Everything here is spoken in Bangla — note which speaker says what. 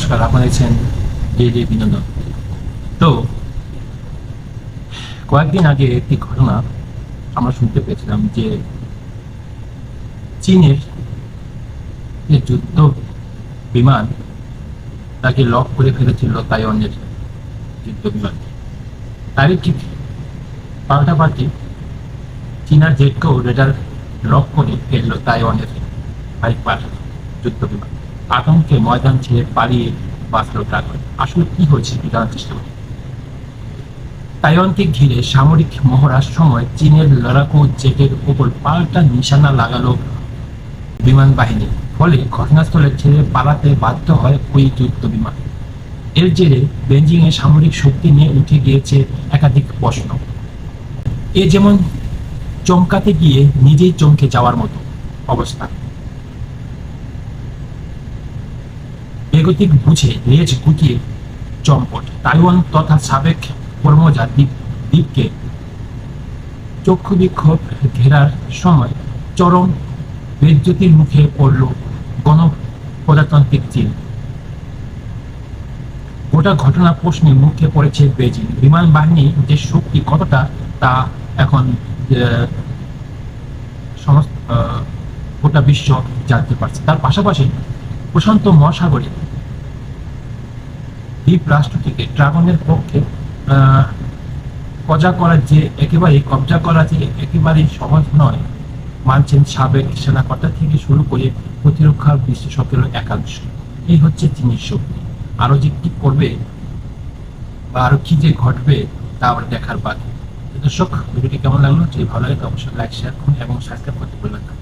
Speaker 1: নমস্কার, আপনারা দেখছেন ডেইলি বিনোদন। তো কয়েকদিন আগে একটি ঘটনা আমরা শুনতে পেয়েছিলাম যে চীনের যে যুদ্ধ বিমান তাকে লক করে ফেলেছিল তাইওয়ানের যুদ্ধ বিমান। তারই ঠিক পাল্টাপাল্টি চীনার জেটকেও রেডার লক করে ফেললো তাইওয়ানের হাইপার যুদ্ধ বিমান। আতঙ্কে ময়দান ছেড়ে পালিয়ে বাঁচল ড্রাগন। আসলে কি হয়েছে জানার চেষ্টা করি। তাইওয়ানকে ঘিরে সামরিক মহড়ার সময় চীনের লড়াকু জেটের উপর পাল্টা নিশানা লাগালো বিমান বাহিনী, ফলে ঘটনাস্থলে ছেড়ে পালাতে বাধ্য হয় ওই যুদ্ধ বিমান। এর জেরে বেজিং এ সামরিক শক্তি নিয়ে উঠে গিয়েছে একাধিক প্রশ্ন। এ যেমন চমকাতে গিয়ে নিজেই চমকে যাওয়ার মতো অবস্থা। বেগতিক বুঝে লেজ গুটিয়ে চম্পট। তাইওয়ান তথা সাবেক কর্মজা দ্বীপকে চক্ষু বিক্ষোভ ঘেরার সময় চরম বেজ্জতির মুখে পড়ল গণপ্রজাতান্ত্রিক চীন। গোটা ঘটনা প্রশ্নে মুখে পড়েছে বেজিং। বিমান বাহিনী যে শক্তি কতটা তা এখন গোটা বিশ্ব জানতে পারছে। তার পাশাপাশি প্রশান্ত মহাসাগরে দ্বীপ রাষ্ট্রটিকে ড্রাগনের পক্ষে কবজা করা যে একেবারেই সহজ নয় মানছেন সাবেক সেনাকর্তা থেকে শুরু করে প্রতিরক্ষা বিশেষজ্ঞের একাংশ। এই হচ্ছে চীনের শক্তি। আরো যে কি করবে বা আরো কি যে ঘটবে তা আমরা দেখার বাকি। দর্শক, ভিডিওটি কেমন লাগলো? যদি ভালো লাগে অবশ্যই লাইক, শেয়ার করুন এবং সাবস্ক্রাইব করতে ভুলবেন না।